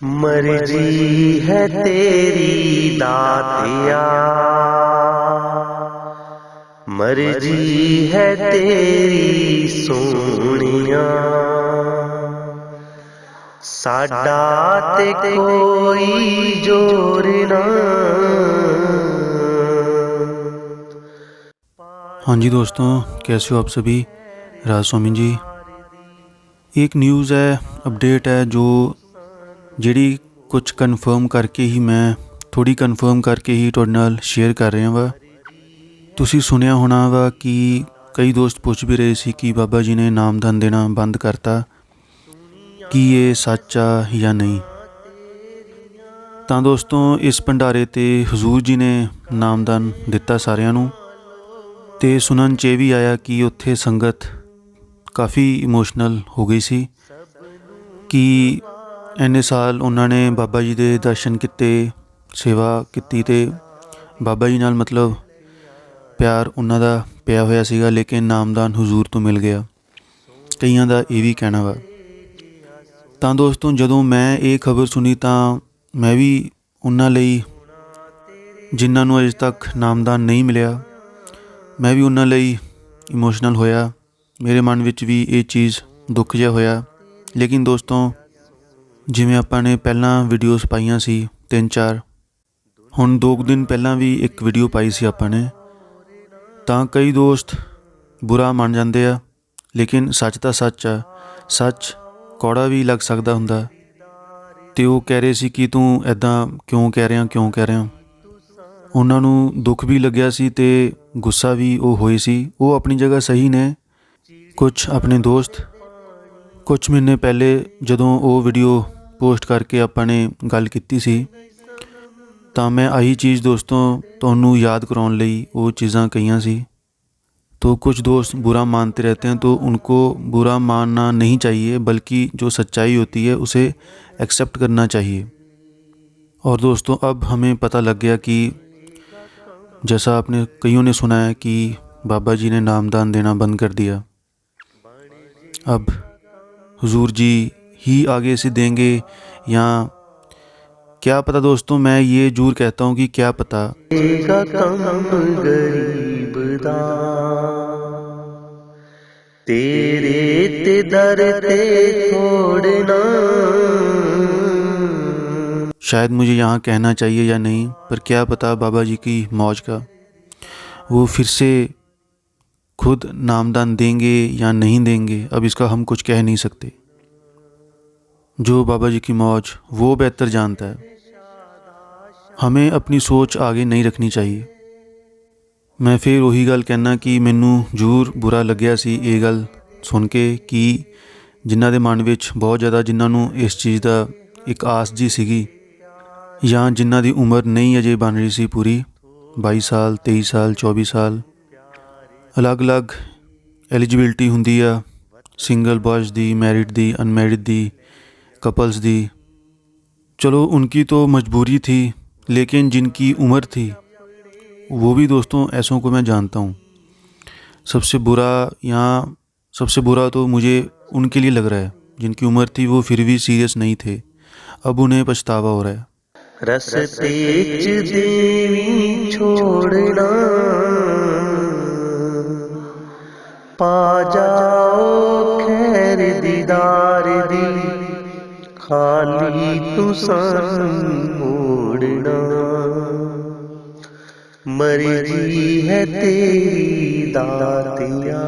मर्जी है तेरी दातिया, मर्जी है तेरी सोनिया, साडा ते कोई जोर ना। हाँ जी दोस्तों, कैसे हो आप सभी। राज स्वामी जी। एक न्यूज़ है, अपडेट है जो ਜਿਹੜੀ कुछ कन्फर्म करके ही मैं थोड़ी कन्फर्म करके ही ਤੁਹਾਡੇ ਨਾਲ ਸ਼ੇਅਰ ਕਰ ਰਿਹਾ ਵਾ। ਤੁਸੀਂ ਸੁਣਿਆ ਹੋਣਾ ਵਾ ਕਿ ਕਈ ਦੋਸਤ ਪੁੱਛ ਵੀ ਰਹੇ ਸੀ ਕਿ ਬਾਬਾ ਜੀ ਨੇ ਨਾਮਦਾਨ ਦੇਣਾ ਬੰਦ ਕਰਤਾ, ਕੀ ਇਹ ਸੱਚ ਆ ਜਾਂ ਨਹੀਂ। ਤਾਂ ਦੋਸਤੋ, ਇਸ ਭੰਡਾਰੇ 'ਤੇ ਹਜ਼ੂਰ ਜੀ ਨੇ ਨਾਮਦਾਨ ਦਿੱਤਾ ਸਾਰਿਆਂ ਨੂੰ, ਅਤੇ ਸੁਣਨ 'ਚ ਇਹ ਵੀ ਆਇਆ ਕਿ ਉੱਥੇ ਸੰਗਤ ਕਾਫੀ ਇਮੋਸ਼ਨਲ ਹੋ ਗਈ ਸੀ ਕਿ ਇੰਨੇ ਸਾਲ ਉਹਨਾਂ ਨੇ ਬਾਬਾ ਜੀ ਦੇ ਦਰਸ਼ਨ ਕੀਤੇ, ਸੇਵਾ ਕੀਤੀ, ਅਤੇ ਬਾਬਾ ਜੀ ਨਾਲ ਮਤਲਬ ਪਿਆਰ ਉਹਨਾਂ ਦਾ ਪਿਆ ਹੋਇਆ ਸੀਗਾ, ਲੇਕਿਨ ਨਾਮਦਾਨ ਹਜ਼ੂਰ ਤੋਂ ਮਿਲ ਗਿਆ। ਕਈਆਂ ਦਾ ਇਹ ਵੀ ਕਹਿਣਾ ਵਾ। ਤਾਂ ਦੋਸਤੋ, ਜਦੋਂ ਮੈਂ ਇਹ ਖਬਰ ਸੁਣੀ ਤਾਂ ਮੈਂ ਵੀ ਉਹਨਾਂ ਲਈ, ਜਿਨ੍ਹਾਂ ਨੂੰ ਅਜੇ ਤੱਕ ਨਾਮਦਾਨ ਨਹੀਂ ਮਿਲਿਆ, ਮੈਂ ਵੀ ਉਹਨਾਂ ਲਈ ਇਮੋਸ਼ਨਲ ਹੋਇਆ। ਮੇਰੇ ਮਨ ਵਿੱਚ ਵੀ ਇਹ ਚੀਜ਼ ਦੁੱਖ ਜਿਹਾ ਹੋਇਆ। ਲੇਕਿਨ ਦੋਸਤੋ, ਜਿਵੇਂ ਆਪਾਂ ਨੇ ਪਹਿਲਾਂ ਵੀਡੀਓਜ਼ ਪਾਈਆਂ ਸੀ 3-4, ਹੁਣ 2 ਦਿਨ ਪਹਿਲਾਂ ਵੀ ਇੱਕ ਵੀਡੀਓ ਪਾਈ ਸੀ ਆਪਾਂ ਨੇ, ਤਾਂ ਕਈ ਦੋਸਤ ਬੁਰਾ ਮੰਨ ਜਾਂਦੇ ਆ, ਲੇਕਿਨ ਸੱਚ ਤਾਂ ਸੱਚ ਆ। ਸੱਚ ਕੌੜਾ ਵੀ ਲੱਗ ਸਕਦਾ ਹੁੰਦਾ। ਅਤੇ ਉਹ ਕਹਿ ਰਹੇ ਸੀ ਕਿ ਤੂੰ ਇੱਦਾਂ ਕਿਉਂ ਕਹਿ ਰਿਹਾ। ਉਹਨਾਂ ਨੂੰ ਦੁੱਖ ਵੀ ਲੱਗਿਆ ਸੀ ਅਤੇ ਗੁੱਸਾ ਵੀ ਉਹ ਹੋਏ ਸੀ। ਉਹ ਆਪਣੀ ਜਗ੍ਹਾ ਸਹੀ ਨੇ। ਕੁਛ ਆਪਣੇ ਦੋਸਤ ਕੁਛ ਮਹੀਨੇ ਪਹਿਲੇ ਜਦੋਂ ਉਹ ਵੀਡੀਓ ਪੋਸਟ ਕਰਕੇ ਆਪਾਂ ਨੇ ਗੱਲ ਕੀਤੀ ਸੀ, ਤਾਂ ਮੈਂ ਆਹੀ ਚੀਜ਼ ਦੋਸਤੋ ਤੁਹਾਨੂੰ ਯਾਦ ਕਰਾਉਣ ਲਈ ਉਹ ਚੀਜ਼ਾਂ ਕਹੀਆਂ ਸੀ। तो कुछ दोस्त बुरा मानते रहते हैं, तो उनको बुरा मानना नहीं चाहिए, बल्कि जो सच्चाई होती है उसे एक्सेप्ट करना चाहिए। और दोस्तों, अब हमें पता लग गया कि जैसा आपने कईयों ने सुना है कि बाबा जी ने नामदान देना बंद कर दिया, अब हुजूर जी ही आगे से देंगे या क्या पता। दोस्तों, मैं ये जरूर कहता हूँ कि क्या पता। तेरे ते दर ते छोड़ना। शायद मुझे यहाँ कहना चाहिए या नहीं, पर क्या पता बाबा जी की मौज का वो फिर से खुद नामदान देंगे या नहीं देंगे, अब इसका हम कुछ कह नहीं सकते। जो बाबा जी की मौज वो बेहतर जानता है। हमें अपनी सोच आगे नहीं रखनी चाहिए। मैं फिर वही गल कहना कि मैनू जरूर बुरा लग्या सी ये गल सुन के कि जिन्हां दे मन विच बहुत ज़्यादा, जिन्हां नू इस चीज़ दा एक आस जी सीगी, या जिन्हां दी उम्र नहीं अजे बन रही सी पूरी, 22 साल 23 साल 24 साल, अलग अलग एलिजिबिलिटी हुंदी आ, सिंगल बॉयज़ दी, मैरिड दी, अनमैरिड दी, कपल्स दी। चलो उनकी तो मजबूरी थी, लेकिन जिनकी उम्र थी वो भी दोस्तों ऐसों को मैं जानता हूँ। सबसे बुरा तो मुझे उनके लिए लग रहा है जिनकी उम्र थी वो फिर भी सीरियस नहीं थे, अब उन्हें पछतावा हो रहा है। रस्ते च देवी छोड़ना, पा जाओ खैर दीदार दी, खाली तुसान मोड़ना। मर्जी है तेरी दातिया।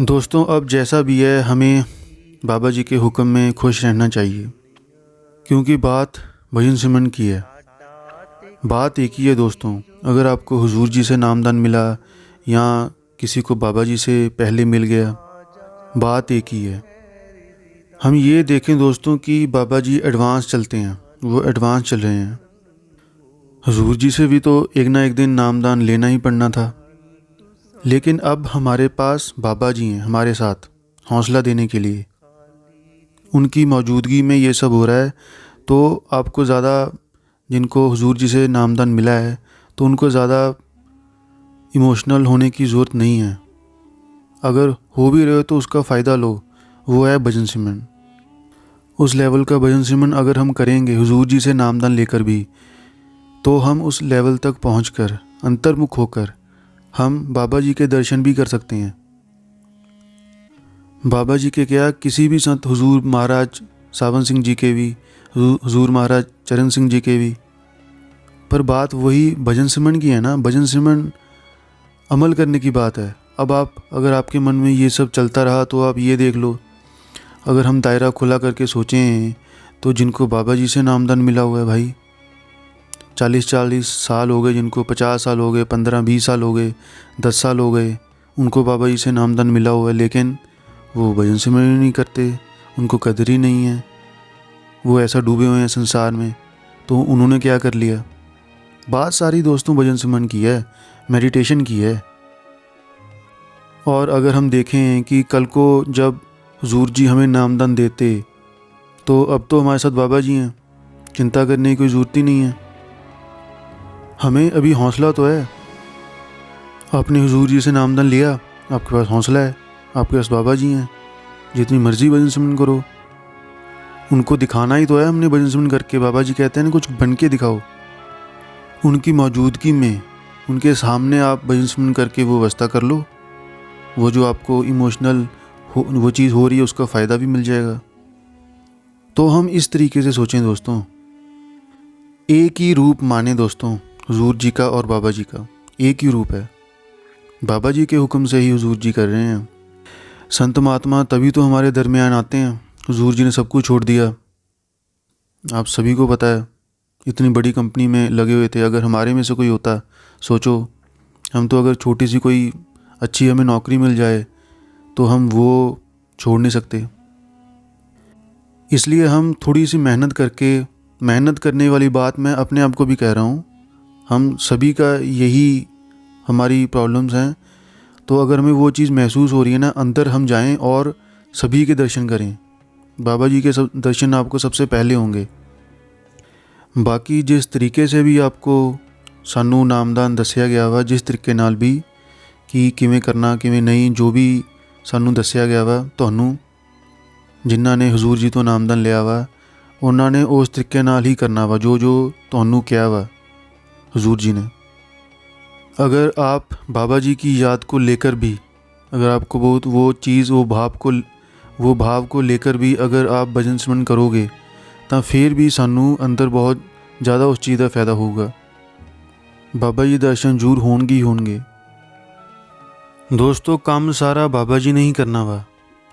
दोस्तों, अब जैसा भी है, हमें बाबा जी के हुक्म में खुश रहना चाहिए, क्योंकि बात भजन सिमरन की है। बात एक ही है दोस्तों। अगर आपको हुजूर जी से नामदान मिला या किसी को बाबा जी से पहले मिल गया, बात एक ही है। हम ये देखें दोस्तों कि बाबा जी एडवांस चलते हैं, वो एडवांस चल रहे हैं। हुजूर जी से भी तो एक ना एक दिन नामदान लेना ही पड़ना था, लेकिन अब हमारे पास बाबा जी हैं हमारे साथ हौसला देने के लिए। उनकी मौजूदगी में ये सब हो रहा है, तो आपको ज़्यादा, जिनको हुजूर जी से नामदान मिला है, तो उनको ज़्यादा इमोशनल होने की ज़रूरत नहीं है। अगर हो भी रहे हो तो उसका फ़ायदा लो, वो है भजन सिमरन। उस लेवल का भजन सिमरन अगर हम करेंगे हुजूर जी से नामदान लेकर भी, तो हम उस लेवल तक पहुंचकर अंतर्मुख होकर हम बाबा जी के दर्शन भी कर सकते हैं। बाबा जी के क्या, किसी भी संत, हुजूर महाराज सावन सिंह जी के भी, हुजूर महाराज चरण सिंह जी के भी, पर बात वही भजन सिमरन की है ना। भजन सिमरन अमल करने की बात है। अब आप, अगर आपके मन में ये सब चलता रहा तो आप ये देख लो, अगर हम दायरा खुला करके सोचें तो जिनको बाबा जी से नामदान मिला हुआ है भाई, 40-40 साल हो गए, जिनको 50 साल हो गए, 15-20 साल हो गए, 10 साल हो गए, उनको बाबा जी से नामदान मिला हुआ है, लेकिन वो भजन सिमरन नहीं करते, उनको कदर ही नहीं है, वो ऐसा डूबे हुए हैं संसार में। तो उन्होंने क्या कर लिया? बात सारी दोस्तों भजन सिमरन की है, मेडिटेशन की है। और अगर हम देखें कि कल को जब हुजूर जी हमें नामदान देते, तो अब तो हमारे साथ बाबा जी हैं, चिंता करने की कोई ज़रूरत ही नहीं है। हमें अभी हौसला तो है, आपने हुजूर जी से नामदान लिया, आपके पास हौसला है, आपके पास बाबा जी हैं, जितनी मर्जी भजन सिमरन करो। उनको दिखाना ही तो है हमने भजन सिमरन करके। बाबा जी कहते हैं ना, कुछ बन के दिखाओ। उनकी मौजूदगी में, उनके सामने आप भजन सिमरन करके वो अवस्था कर लो, वो जो आपको इमोशनल वो चीज़ हो रही है, उसका फ़ायदा भी मिल जाएगा। तो हम इस तरीके से सोचें दोस्तों, एक ही रूप माने दोस्तों, हुजूर जी का और बाबा जी का एक ही रूप है। बाबा जी के हुक्म से ही हुजूर जी कर रहे हैं। संत महात्मा तभी तो हमारे दरमियान आते हैं। हुजूर जी ने सब कुछ छोड़ दिया, आप सभी को पता है, इतनी बड़ी कंपनी में लगे हुए थे। अगर हमारे में से कोई होता, सोचो, हम तो अगर छोटी सी कोई अच्छी हमें नौकरी मिल जाए तो हम वो छोड़ नहीं सकते। इसलिए हम थोड़ी सी मेहनत करके, मेहनत करने वाली बात मैं अपने आप को भी कह रहा हूँ, हम सभी का यही हमारी प्रॉब्लम्स हैं। तो अगर हमें वो चीज़ महसूस हो रही है ना, अंदर हम जाएं और सभी के दर्शन करें। बाबा जी के दर्शन आपको सबसे पहले होंगे। बाकी जिस तरीके से भी आपको सानू नामदान दसिया गया वा, जिस तरीके नाल भी कि किवें करना किवें नहीं, जो भी सानू दसिया गया वा, तुहानू जिन्हां ने हुजूर जी तो नामदान लिया वा, उन्होंने उस तरीके नाल ही करना वा जो जो तुहानू कहा वा हुजूर जी ने। अगर आप बाबा जी की याद को लेकर भी, अगर आपको बहुत वो चीज़, वो भाव को लेकर भी अगर आप भजन सिमरन करोगे, तो फिर भी सानू अंदर बहुत ज़्यादा उस चीज़ का फ़ायदा होगा। बाबा जी दर्शन जरूर होणगे ही होणगे। दोस्तों, काम सारा बाबा जी ने ही करना वा,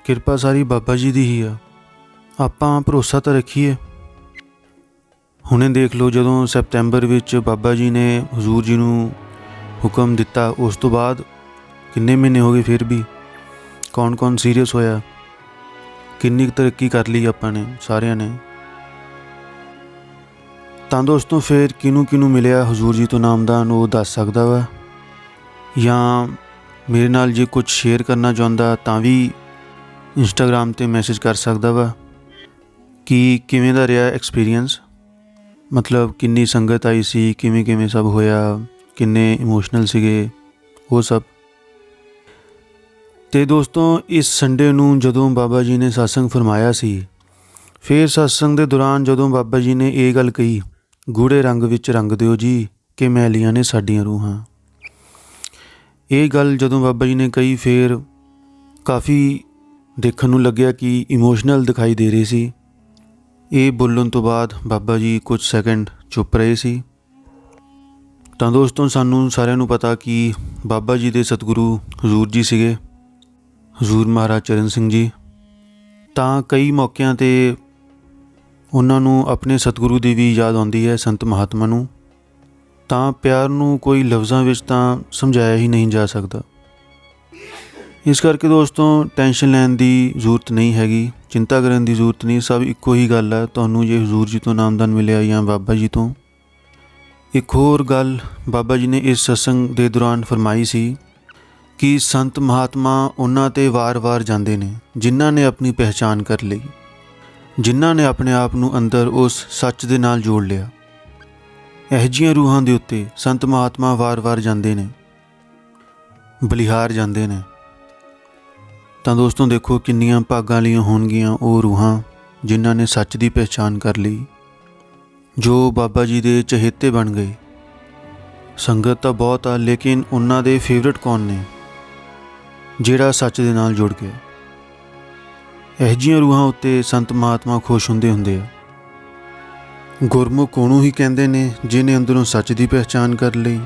किरपा सारी बाबा जी दी ही आ। आपां भरोसा तो रखीए। हुणे देख लो, जदों सैप्टैंबर विच बाबा जी ने हुजूर जी नूं हुक्म दिता, उस तो बाद किन्ने महीने हो गए, फिर भी कौन कौन सीरियस होया, किन्नी तरक्की कर ली आपां ने सारियां ने। ਤਾਂ दोस्तों, फिर किनू किनू मिलिया हुजूर जी तो नामदान, वो दस सकदा वा, या मेरे नाल जे कुछ शेयर करना चाहुंदा तां भी इंस्टाग्राम ते मैसेज कर सकदा वा कि किवें दा रहा एक्सपीरियंस, मतलब किन्नी संगत आई सी, किवें किवें सब होया, किन्ने इमोशनल सीगे, वो सब। ते दोस्तों, इस संडे नूं जदों बाबा जी ने सत्संग फरमाया सी, फिर सत्संग दे दौरान जदों बाबा जी ने ये गल कही, गूढ़े रंग विच रंग दिओ जी कि मैलियां ने साडियां रूहां। ये गल जदों बाबा जी ने कही, फिर काफ़ी देखण नूं लग्या कि इमोशनल दिखाई दे रही सी। ये बोलण तो बाद बाबा जी कुछ सैकेंड चुप रहे सी। ਤਾਂ दोस्तों, सानू सारिਆਂ ਨੂੰ पता कि बाबा जी दे सतगुरु हजूर जी सीगे, हजूर महाराज चरण सिंह जी। ਤਾਂ कई मौक़िਆਂ ते ਉਹਨਾਂ ਨੂੰ ਆਪਣੇ ਸਤਿਗੁਰੂ ਦੀ ਵੀ ਯਾਦ ਆਉਂਦੀ ਹੈ, ਸੰਤ ਮਹਾਤਮਾ ਨੂੰ। ਤਾਂ ਪਿਆਰ ਨੂੰ ਕੋਈ ਲਫ਼ਜ਼ਾਂ ਵਿੱਚ ਤਾਂ ਸਮਝਾਇਆ ਹੀ ਨਹੀਂ ਜਾ ਸਕਦਾ। ਇਸ ਕਰਕੇ ਦੋਸਤੋ, ਟੈਨਸ਼ਨ ਲੈਣ ਦੀ ਜ਼ਰੂਰਤ ਨਹੀਂ ਹੈਗੀ, ਚਿੰਤਾ ਕਰਨ ਦੀ ਜ਼ਰੂਰਤ ਨਹੀਂ। ਸਭ ਇੱਕੋ ਹੀ ਗੱਲ ਹੈ, ਤੁਹਾਨੂੰ ਜੇ ਹਜ਼ੂਰ ਜੀ ਤੋਂ ਨਾਮਦਾਨ ਮਿਲਿਆ ਜਾਂ ਬਾਬਾ ਜੀ ਤੋਂ। ਇੱਕ ਹੋਰ ਗੱਲ ਬਾਬਾ ਜੀ ਨੇ ਇਸ ਸਤਸੰਗ ਦੇ ਦੌਰਾਨ ਫਰਮਾਈ ਸੀ ਕਿ ਸੰਤ ਮਹਾਤਮਾ ਉਹਨਾਂ 'ਤੇ ਵਾਰ-ਵਾਰ ਜਾਂਦੇ ਨੇ ਜਿਨ੍ਹਾਂ ਨੇ ਆਪਣੀ ਪਹਿਚਾਣ ਕਰ ਲਈ, ਜਿਨ੍ਹਾਂ ਨੇ ਆਪਣੇ ਆਪ ਨੂੰ ਅੰਦਰ ਉਸ ਸੱਚ ਦੇ ਨਾਲ ਜੋੜ ਲਿਆ। ਇਹੋ ਜਿਹੀਆਂ ਰੂਹਾਂ ਦੇ ਉੱਤੇ ਸੰਤ ਮਹਾਤਮਾ ਵਾਰ-ਵਾਰ ਜਾਂਦੇ ਨੇ, ਬਲਿਹਾਰ ਜਾਂਦੇ ਨੇ। ਤਾਂ ਦੋਸਤੋ ਦੇਖੋ ਕਿੰਨੀਆਂ ਭਾਗਾਂ ਵਾਲੀਆਂ ਹੋਣਗੀਆਂ ਉਹ ਰੂਹਾਂ ਜਿਨ੍ਹਾਂ ਨੇ ਸੱਚ ਦੀ ਪਹਿਚਾਣ ਕਰ ਲਈ, ਜੋ ਬਾਬਾ ਜੀ ਦੇ ਚਹੇਤੇ ਬਣ ਗਏ। ਸੰਗਤ ਤਾਂ ਬਹੁਤ ਆ, ਲੇਕਿਨ ਉਹਨਾਂ ਦੇ ਫੇਵਰਟ ਕੌਣ ਨੇ? ਜਿਹੜਾ ਸੱਚ ਦੇ ਨਾਲ ਜੁੜ ਗਿਆ। ਇਹੋ ਜਿਹੀਆਂ ਰੂਹਾਂ ਉੱਤੇ ਸੰਤ ਮਹਾਤਮਾ ਖੁਸ਼ ਹੁੰਦੇ ਆ। ਗੁਰਮੁਖ ਉਹਨੂੰ ਹੀ ਕਹਿੰਦੇ ਨੇ ਜਿਹਨੇ ਅੰਦਰੋਂ ਸੱਚ ਦੀ ਪਹਿਚਾਣ ਕਰ ਲਈ,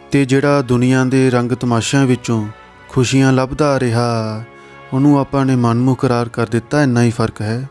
ਅਤੇ ਜਿਹੜਾ ਦੁਨੀਆ ਦੇ ਰੰਗ ਤਮਾਸ਼ਿਆਂ ਵਿੱਚੋਂ ਖੁਸ਼ੀਆਂ ਲੱਭਦਾ ਰਿਹਾ, ਉਹਨੂੰ ਆਪਾਂ ਨੇ ਮਨਮੁਖ ਕਰਾਰ ਕਰ ਦਿੱਤਾ। ਇੰਨਾ ਹੀ ਫਰਕ ਹੈ।